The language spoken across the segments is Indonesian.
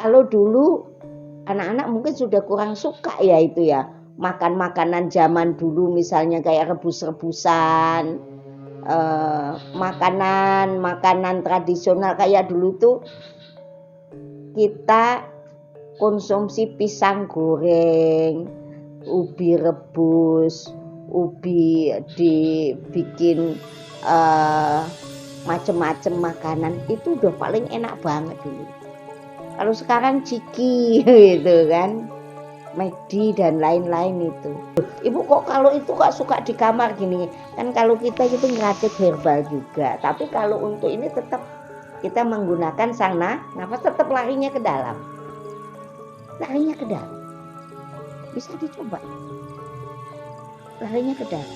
Kalau dulu anak-anak mungkin sudah kurang suka ya itu ya, makan makanan zaman dulu misalnya kayak rebus-rebusan, makanan tradisional kayak dulu tuh kita konsumsi pisang goreng, ubi rebus, ubi dibikin macem-macem makanan, itu udah paling enak banget dulu. Kalau sekarang ciki gitu kan, McD dan lain-lain itu. Ibu kok kalau itu kok suka di kamar gini? Kan kalau kita gitu ngeracik herbal juga. Tapi kalau untuk ini tetap kita menggunakan sang nafas, tetap larinya ke dalam. Larinya ke dalam. Bisa dicoba. Larinya ke dalam.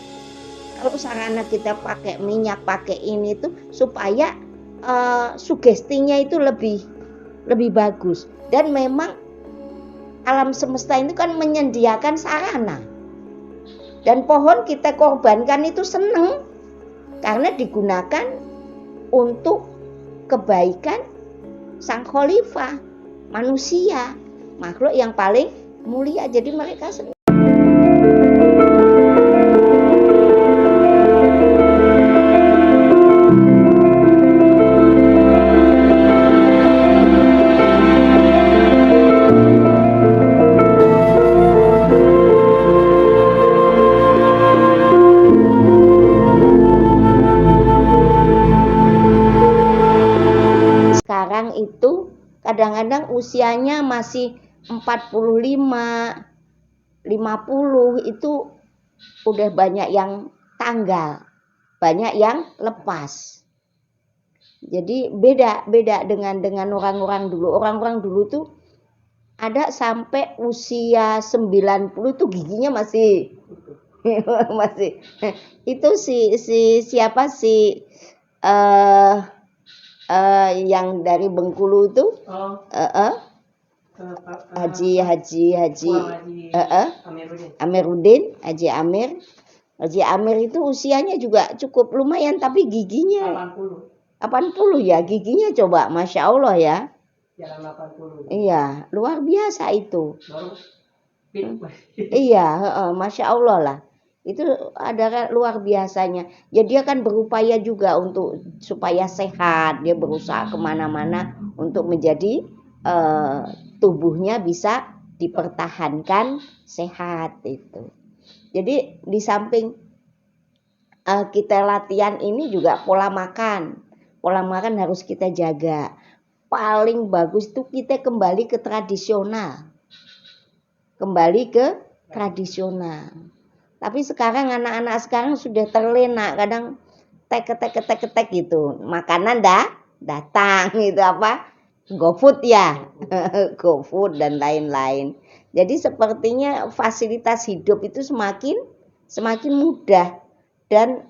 Kalau sarana kita pakai minyak, pakai ini tuh supaya sugestinya itu lebih bagus. Dan memang alam semesta itu kan menyediakan sarana. Dan pohon kita korbankan itu seneng karena digunakan untuk kebaikan sang khalifah, manusia, makhluk yang paling mulia. Jadi mereka senang. Sekarang itu kadang-kadang usianya masih 45, 50 itu udah banyak yang tanggal, banyak yang lepas. Jadi beda dengan orang-orang dulu. Orang-orang dulu tuh ada sampai usia 90 tuh giginya masih masih. Itu siapa sih yang dari Bengkulu tuh? Haji Amiruddin, Haji Amir itu usianya juga cukup lumayan tapi giginya 80 ya, giginya coba Masya Allah ya. Iya, luar biasa itu. Iya, Masya Allah lah. Itu ada luar biasanya. Jadi dia kan berupaya juga untuk supaya sehat. Dia berusaha kemana-mana untuk menjadi tubuhnya bisa dipertahankan sehat itu. Jadi di samping kita latihan ini juga pola makan harus kita jaga. Paling bagus itu kita kembali ke tradisional. Tapi sekarang anak-anak sekarang sudah terlena, kadang tek gitu. Makanan datang gitu apa? GoFood ya. GoFood dan lain-lain. Jadi sepertinya fasilitas hidup itu semakin mudah dan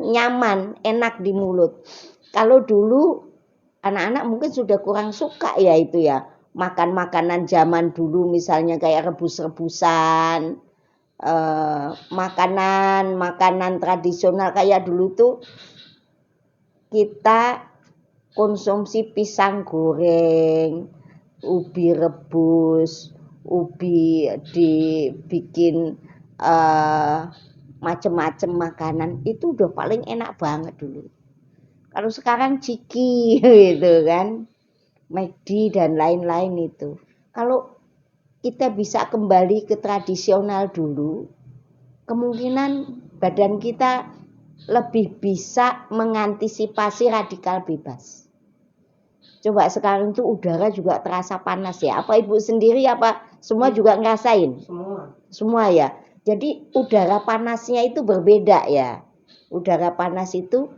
nyaman, enak di mulut. Kalau dulu anak-anak mungkin sudah kurang suka ya itu ya, makan makanan zaman dulu misalnya kayak rebus-rebusan, makanan tradisional kayak dulu tuh kita konsumsi pisang goreng, ubi rebus, ubi dibikin macem-macem makanan, itu udah paling enak banget dulu. Kalau sekarang ciki gitu kan, McD dan lain-lain itu. Kalau kita bisa kembali ke tradisional dulu, kemungkinan badan kita lebih bisa mengantisipasi radikal bebas. Coba sekarang tuh udara juga terasa panas ya. Apa ibu sendiri apa semua juga ngerasain? Semua ya. Jadi udara panasnya itu berbeda ya. Udara panas itu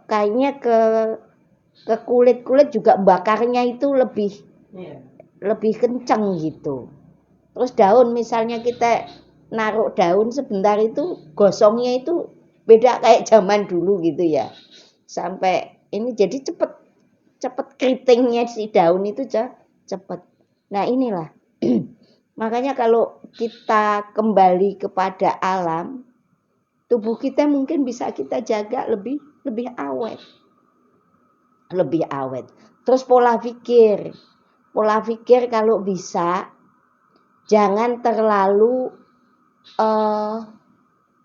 kayaknya ke kulit juga bakarnya itu lebih kencang gitu. Terus daun misalnya kita naruh daun sebentar itu gosongnya itu beda kayak zaman dulu gitu ya. Sampai ini jadi cepet keritingnya si daun itu cepet. Nah inilah makanya kalau kita kembali kepada alam, tubuh kita mungkin bisa kita jaga lebih awet. Terus pola pikir pola pikir kalau bisa jangan terlalu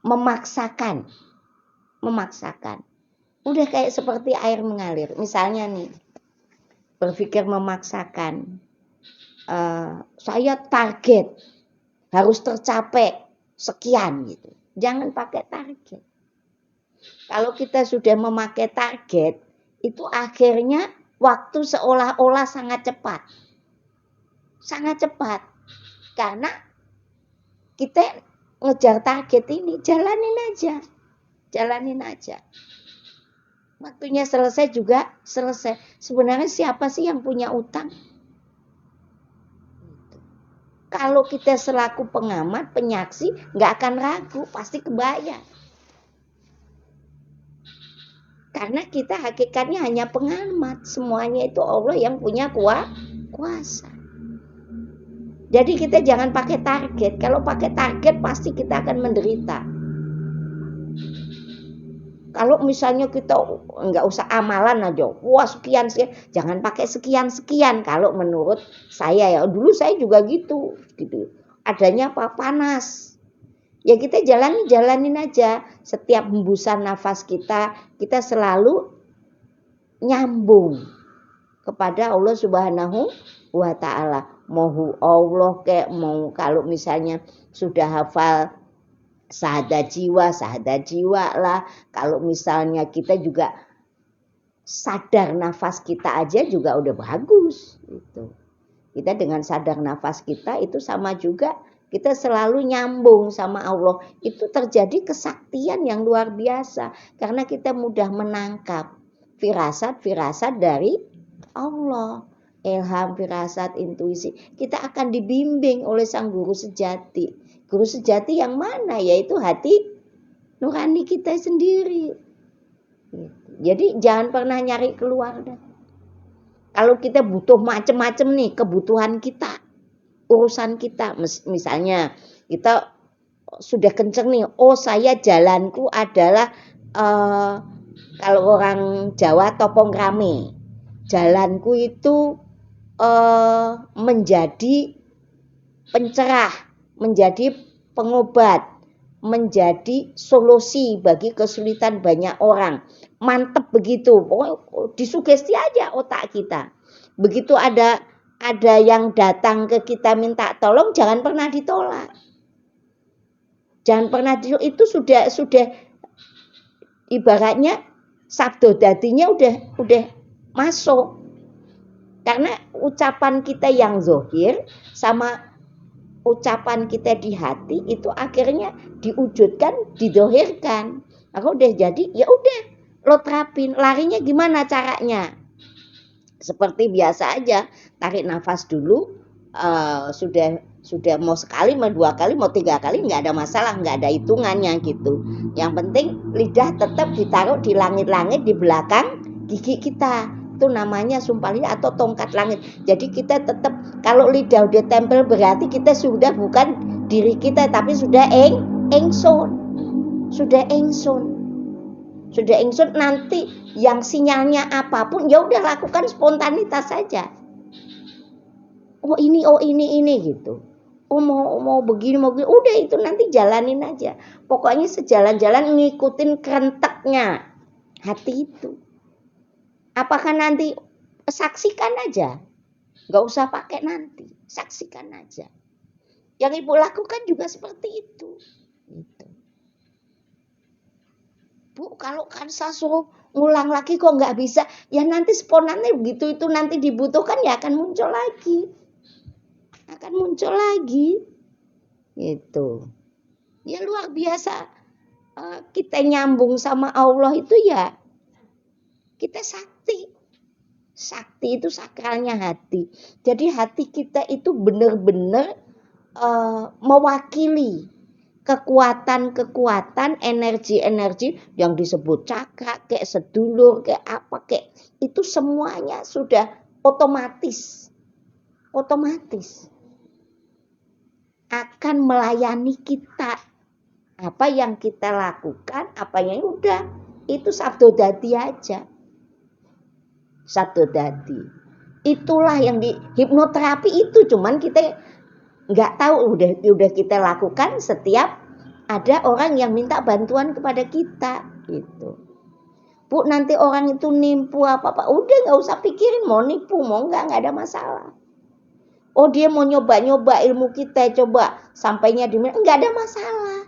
memaksakan. Udah kayak seperti air mengalir. Misalnya nih, berpikir memaksakan. Saya target harus tercapai sekian gitu. Jangan pakai target. Kalau kita sudah memakai target, itu akhirnya waktu seolah-olah sangat cepat. Sangat cepat. Karena kita ngejar target ini, jalanin aja. Waktunya selesai juga selesai. Sebenarnya siapa sih yang punya utang? Kalau kita selaku pengamat, penyaksi, nggak akan ragu, pasti kebayang. Karena kita hakikatnya hanya pengamat, semuanya itu Allah yang punya kuasa. Jadi kita jangan pakai target. Kalau pakai target pasti kita akan menderita. Kalau misalnya kita nggak usah amalan aja, wah sekian, jangan pakai sekian. Kalau menurut saya ya, dulu saya juga gitu. Adanya apa? Panas. Ya kita jalanin aja. Setiap hembusan nafas kita selalu nyambung kepada Allah Subhanahu wa Ta'ala. Mau Allah kayak mau, kalau misalnya sudah hafal sahadat jiwa lah. Kalau misalnya kita juga sadar nafas kita aja juga udah bagus gitu. Kita dengan sadar nafas kita itu sama juga kita selalu nyambung sama Allah. Itu terjadi kesaktian yang luar biasa karena kita mudah menangkap firasat dari Allah. Ilham, firasat, intuisi. Kita akan dibimbing oleh sang guru sejati. Guru sejati yang mana? Yaitu hati nurani kita sendiri. Jadi jangan pernah nyari keluar. Kalau kita butuh macam-macam nih kebutuhan kita, urusan kita. Misalnya kita sudah kenceng nih. Oh saya jalanku adalah kalau orang Jawa topong rame. Jalanku itu menjadi pencerah, menjadi pengobat, menjadi solusi bagi kesulitan banyak orang. Mantep begitu, disugesti aja otak kita. Begitu ada yang datang ke kita minta tolong, jangan pernah ditolak. Jangan pernah ditolak, itu sudah ibaratnya sabdo dadinya udah masuk. Karena ucapan kita yang zohir sama ucapan kita di hati itu akhirnya diwujudkan, didohirkan. Aku udah jadi, ya udah lo terapin. Larinya gimana caranya? Seperti biasa aja, tarik nafas dulu. Sudah mau sekali, mau 2 kali, mau 3 kali nggak ada masalah, nggak ada hitungannya gitu. Yang penting lidah tetap ditaruh di langit-langit di belakang gigi kita. Itu namanya sumpah lidah atau tongkat langit. Jadi kita tetap, kalau lidah udah tempel berarti kita sudah bukan diri kita tapi sudah engson. Sudah engson, nanti yang sinyalnya apapun ya udah lakukan spontanitas saja. Oh ini gitu. Oh mau begini, udah itu nanti jalanin aja. Pokoknya sejalan-jalan ngikutin kerenteknya hati itu. Apakah nanti saksikan aja, nggak usah pakai nanti, saksikan aja. Yang ibu lakukan juga seperti itu. Gitu. Bu, kalau kan saya suruh ngulang lagi kok nggak bisa, ya nanti spontannya begitu itu nanti dibutuhkan ya akan muncul lagi. Gitu. Ya luar biasa. Kita nyambung sama Allah itu ya kita sakti itu sakralnya hati. Jadi hati kita itu benar-benar mewakili kekuatan energi yang disebut cakra, kayak sedulur, kayak apa, kayak itu semuanya sudah otomatis akan melayani kita. Apa yang kita lakukan, apa yang udah itu sabdo dadi aja. Sabdo dadi. Itulah yang di hipnoterapi itu, cuman kita nggak tahu, udah kita lakukan setiap ada orang yang minta bantuan kepada kita gitu. Bu, nanti orang itu nipu apa-apa, udah nggak usah pikirin mau nipu mau nggak ada masalah. Oh, dia mau nyoba-nyoba ilmu kita, coba sampainya di mana, nggak ada masalah.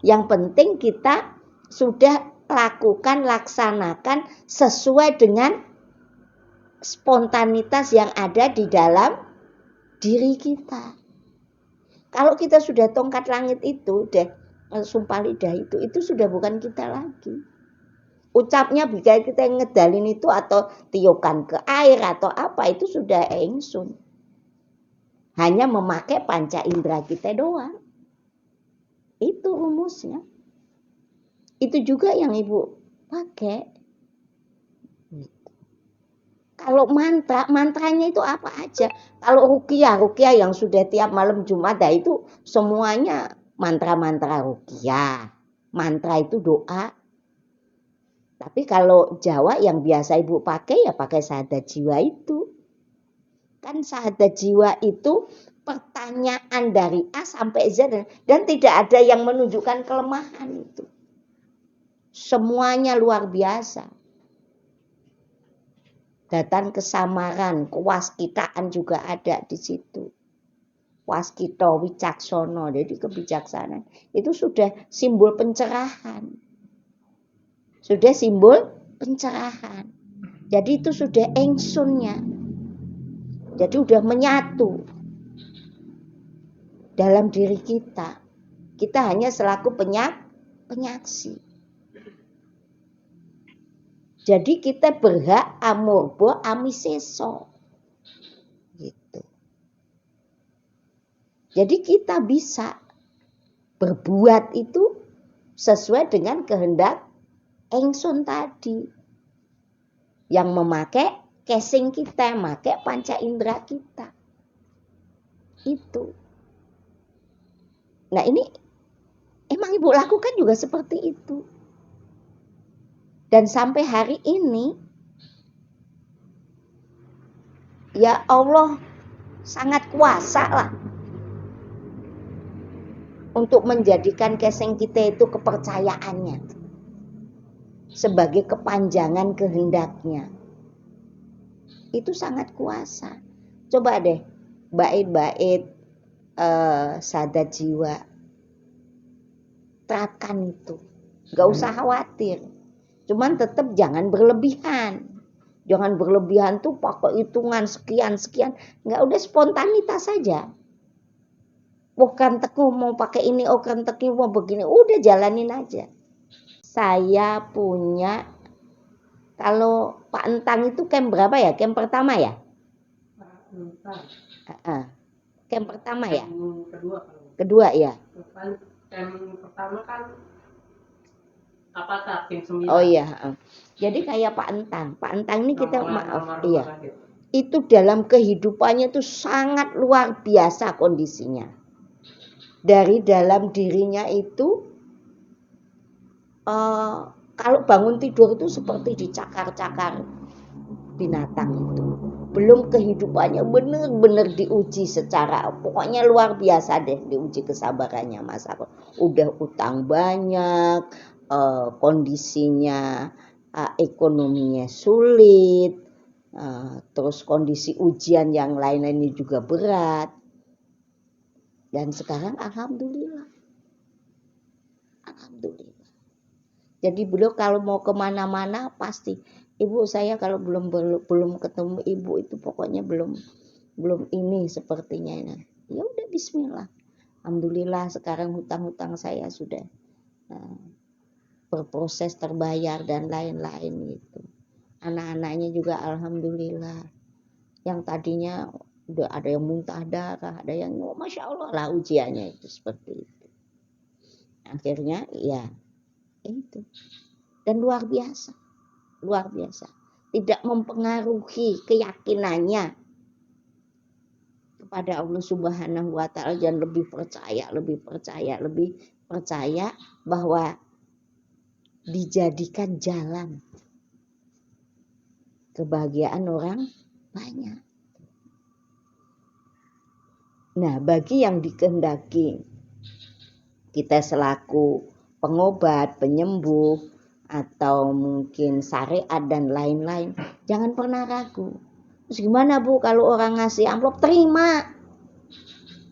Yang penting kita sudah lakukan, laksanakan sesuai dengan spontanitas yang ada di dalam diri kita. Kalau kita sudah tongkat langit itu, sumpah lidah itu sudah bukan kita lagi. Ucapnya bisa kita ngedalin itu atau tiupan ke air atau apa, itu sudah engsun. Hanya memakai panca indera kita doang. Itu rumusnya. Itu juga yang Ibu pakai. Kalau mantranya itu apa aja. Kalau ruqyah yang sudah tiap malam Jumat, itu semuanya mantra-mantra ruqyah. Mantra itu doa. Tapi kalau Jawa yang biasa Ibu pakai ya pakai sahadat jiwa itu. Kan sahadat jiwa itu pertanyaan dari A sampai Z dan tidak ada yang menunjukkan kelemahan itu. Semuanya luar biasa. Datang kesamaran, kewaskitaan juga ada di situ. Waskita, wicaksono, jadi kebijaksanaan. Itu sudah simbol pencerahan. Sudah simbol pencerahan. Jadi itu sudah engsunnya. Jadi sudah menyatu dalam diri kita. Kita hanya selaku penyaksi. Jadi kita berhak amurbo amiseso. Gitu. Jadi kita bisa berbuat itu sesuai dengan kehendak engsun tadi. Yang memakai casing kita, memakai panca indera kita. Itu. Nah ini emang Ibu lakukan juga seperti itu. Dan sampai hari ini, ya Allah sangat kuasa lah untuk menjadikan casing kita itu kepercayaannya sebagai kepanjangan kehendaknya. Itu sangat kuasa. Coba deh bait-bait sahadat jiwa, terapkan itu. Gak usah khawatir. Cuman tetap jangan berlebihan. Jangan berlebihan tuh pakai hitungan sekian. Nggak, udah spontanitas saja. Bukan teguh mau pakai ini, bukan teguh mau begini. Udah jalanin aja. Saya punya, kalau Pak Entang itu camp berapa ya? Camp pertama ya? Camp pertama ya? Kedua ya? Camp pertama kan apa tim 9. Oh iya. Jadi kayak Pak Entang ini kita iya. Itu dalam kehidupannya itu sangat luar biasa kondisinya. Dari dalam dirinya itu kalau bangun tidur itu seperti dicakar-cakar binatang itu. Belum kehidupannya benar-benar diuji secara, pokoknya luar biasa deh diuji kesabarannya Mas Aku. Udah utang banyak, kondisinya ekonominya sulit, terus kondisi ujian yang lain-lainnya juga berat. Dan sekarang alhamdulillah. Jadi beliau kalau mau kemana-mana pasti, Ibu saya kalau belum ketemu Ibu itu pokoknya belum ini sepertinya. Ya udah bismillah. Alhamdulillah sekarang hutang-hutang saya sudah berproses terbayar dan lain-lain gitu. Anak-anaknya juga alhamdulillah. Yang tadinya udah ada yang muntah darah, ada yang masya Allah lah ujiannya itu seperti itu. Akhirnya ya itu. Dan luar biasa. Tidak mempengaruhi keyakinannya kepada Allah Subhanahu wa Ta'ala, dan lebih percaya bahwa dijadikan jalan kebahagiaan orang banyak. Nah, bagi yang dikehendaki kita selaku pengobat, penyembuh, atau mungkin syariat dan lain-lain, jangan pernah ragu. Terus gimana Bu kalau orang ngasih amplop, terima.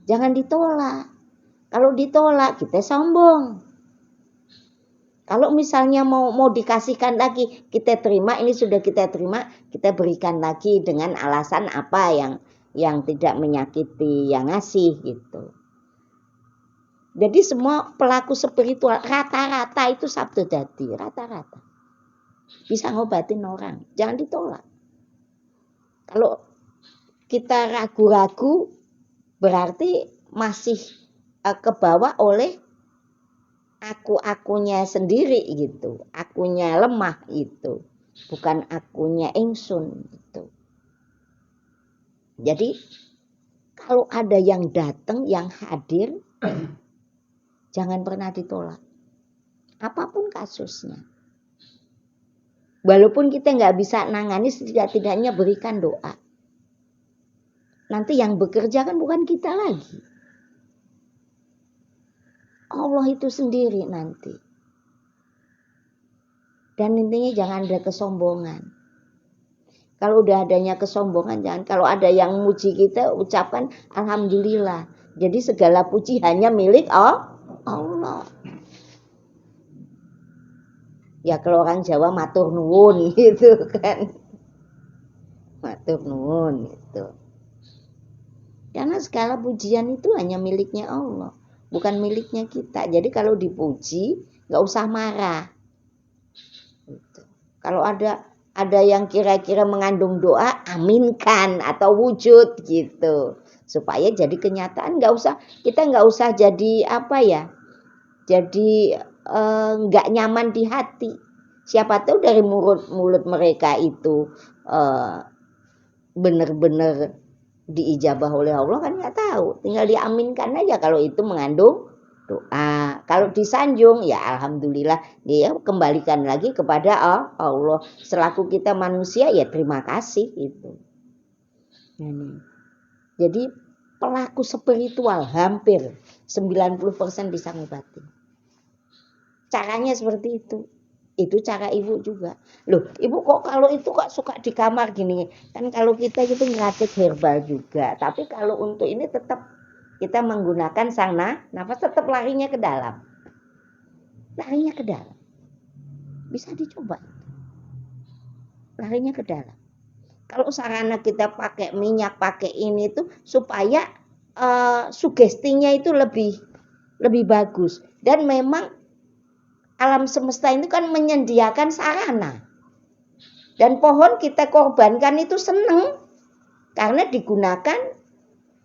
Jangan ditolak. Kalau ditolak kita sombong. Kalau misalnya mau dikasihkan lagi, kita terima, ini sudah kita terima, kita berikan lagi dengan alasan apa yang tidak menyakiti yang ngasih gitu. Jadi semua pelaku spiritual rata-rata itu sabda dadi, rata-rata bisa ngobatin orang, jangan ditolak. Kalau kita ragu-ragu berarti masih kebawa oleh aku-akunya sendiri gitu, akunya lemah itu, bukan akunya ingsun gitu. Jadi kalau ada yang datang, yang hadir, jangan pernah ditolak. Apapun kasusnya. Walaupun kita nggak bisa nangani, setidak-tidaknya berikan doa. Nanti yang bekerja kan bukan kita lagi. Allah itu sendiri nanti. Dan intinya jangan ada kesombongan. Kalau udah adanya kesombongan, jangan. Kalau ada yang muji kita, ucapkan alhamdulillah. Jadi segala puji hanya milik Allah. Ya kalau orang Jawa matur nuwun gitu kan. Matur nuwun gitu. Karena segala pujian itu hanya miliknya Allah, bukan miliknya kita. Jadi kalau dipuji, nggak usah marah. Gitu. Kalau ada yang kira-kira mengandung doa, aminkan atau wujud gitu, supaya jadi kenyataan. Kita nggak usah jadi apa ya? Jadi nggak nyaman di hati. Siapa tahu dari mulut mereka itu benar-benar diijabah oleh Allah, kan nggak tahu. Tinggal diaminkan aja kalau itu mengandung doa. Kalau disanjung ya alhamdulillah, dia kembalikan lagi kepada Allah. Selaku kita manusia ya terima kasih itu. Jadi pelaku spiritual hampir 90% bisa ngobatin. Caranya seperti itu. Itu cara ibu juga. Loh, ibu kok kalau itu kok suka di kamar gini? Kan kalau kita gitu ngeracik herbal juga. Tapi kalau untuk ini tetap kita menggunakan sang nafas, tetap larinya ke dalam. Larinya ke dalam. Bisa dicoba. Larinya ke dalam. Kalau sarana kita pakai minyak, pakai ini tuh supaya sugestinya itu lebih bagus. Dan memang alam semesta itu kan menyediakan sarana. Dan pohon kita korbankan itu seneng karena digunakan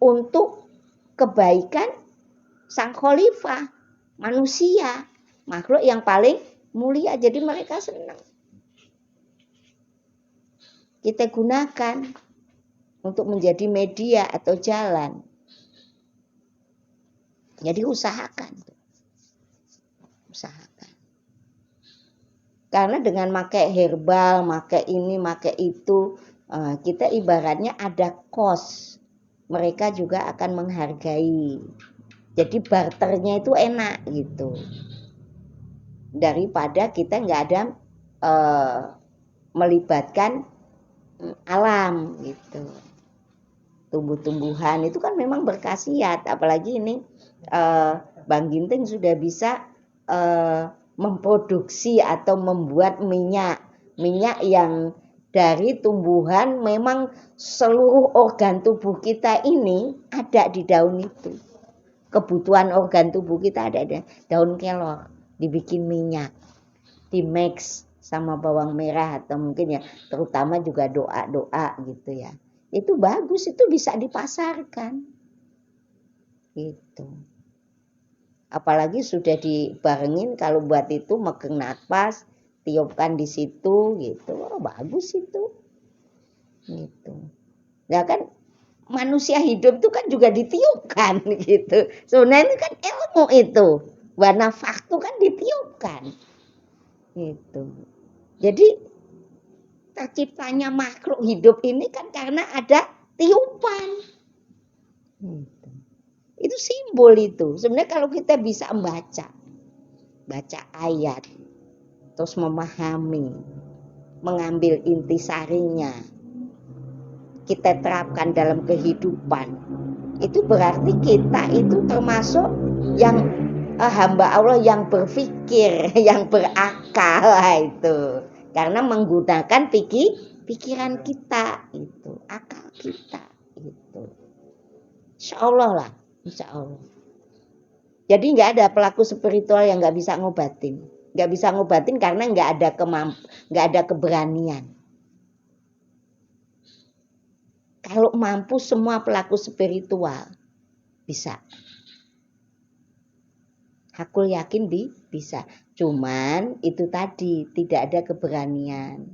untuk kebaikan sang khalifah, manusia, makhluk yang paling mulia. Jadi mereka senang. Kita gunakan untuk menjadi media atau jalan. Jadi usahakan. Usahakan. Karena dengan pakai herbal, pakai ini, pakai itu, kita ibaratnya ada kos. Mereka juga akan menghargai. Jadi barternya itu enak gitu. Daripada kita nggak ada melibatkan alam gitu. Tumbuh-tumbuhan itu kan memang berkhasiat. Apalagi ini Bang Ginting sudah bisa memproduksi atau membuat minyak yang dari tumbuhan. Memang seluruh organ tubuh kita ini ada di daun itu. Kebutuhan organ tubuh kita ada di daun kelor, dibikin minyak, di mix sama bawang merah atau mungkin ya terutama juga doa gitu ya. Itu bagus, itu bisa dipasarkan gitu. Apalagi sudah dibarengin kalau buat itu megang napas, tiupkan di situ gitu. Oh, bagus itu. Gitu. Ya kan manusia hidup itu kan juga ditiupkan gitu. Sebenarnya itu kan ilmu itu. Warna faktu kan ditiupkan. Gitu. Jadi terciptanya makhluk hidup ini kan karena ada tiupan. Itu simbol itu. Sebenarnya kalau kita bisa baca ayat, terus memahami, mengambil intisarinya, kita terapkan dalam kehidupan, itu berarti kita itu termasuk yang hamba Allah yang berpikir, yang berakal itu. Karena menggunakan pikiran kita itu, akal kita itu. Insya Allah lah, insya Allah. Jadi nggak ada pelaku spiritual yang nggak bisa ngobatin, nggak bisa ngobatin karena nggak ada keberanian. Kalau mampu semua pelaku spiritual bisa. Aku yakin bisa. Cuman itu tadi tidak ada keberanian.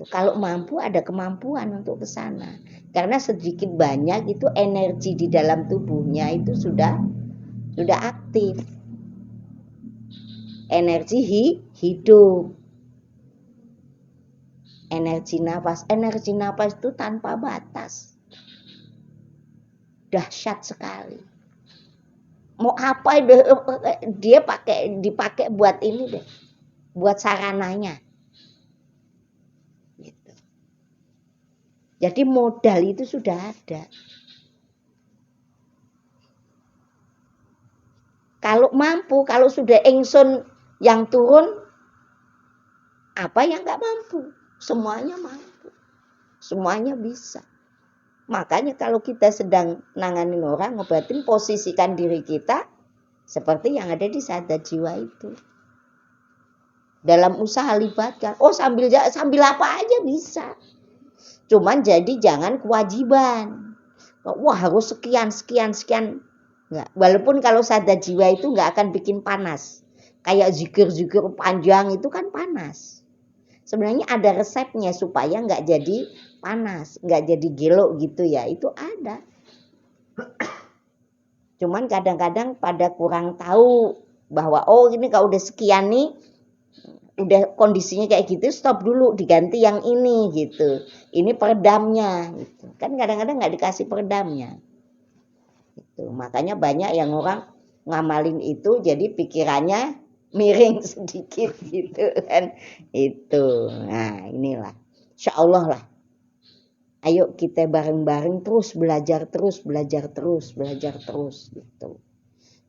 Kalau mampu ada kemampuan untuk ke sana. Karena sedikit banyak itu energi di dalam tubuhnya itu sudah aktif. Energi hidup. Energi nafas itu tanpa batas. Dahsyat sekali. Mau apa dia dipakai buat ini deh, buat sarananya. Gitu. Jadi modal itu sudah ada. Kalau mampu, kalau sudah ingsun yang turun, apa yang nggak mampu? Semuanya mampu, semuanya bisa. Makanya kalau kita sedang nanganin orang, ngobatin, posisikan diri kita seperti yang ada di sadar jiwa itu. Dalam usaha libatkan. Oh sambil apa aja bisa. Cuman jadi jangan kewajiban. Wah harus sekian. Enggak. Walaupun kalau sadar jiwa itu nggak akan bikin panas. Kayak zikir panjang itu kan panas. Sebenarnya ada resepnya supaya nggak jadi panas, nggak jadi gelo gitu ya. Itu ada. Cuman kadang-kadang pada kurang tahu bahwa oh ini kalau udah sekian nih, udah kondisinya kayak gitu, stop dulu, diganti yang ini gitu. Ini peredamnya gitu. Kan kadang-kadang nggak dikasih peredamnya. Gitu. Makanya banyak yang orang ngamalin itu jadi pikirannya miring sedikit gitu kan. Itu. Nah, inilah. Insya Allah lah. Ayo kita bareng-bareng terus belajar terus gitu.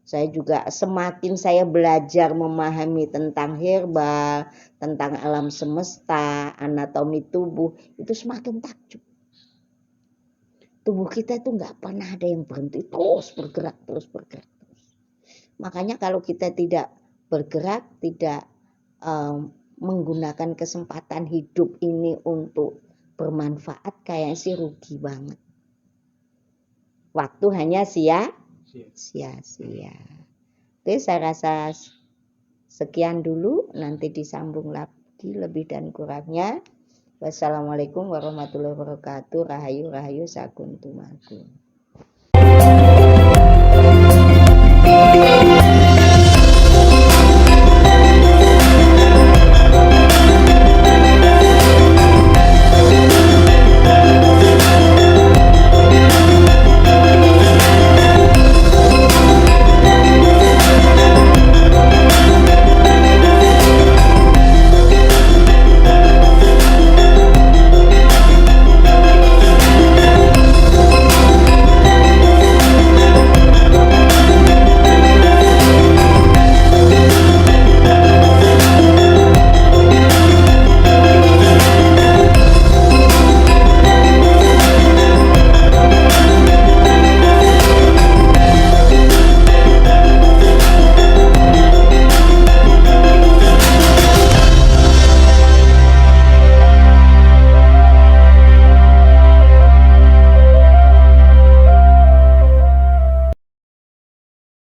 Saya juga semakin saya belajar memahami tentang herbal, tentang alam semesta, anatomi tubuh, itu semakin takjub. Tubuh kita itu nggak pernah ada yang berhenti, terus bergerak. Makanya kalau kita tidak bergerak, tidak menggunakan kesempatan hidup ini untuk bermanfaat, kayak sih rugi banget. Waktu hanya sia-sia. Oke, saya rasa sekian dulu, nanti disambung lagi lebih dan kurangnya. Wassalamualaikum warahmatullahi wabarakatuh. Rahayu sakuntumaku.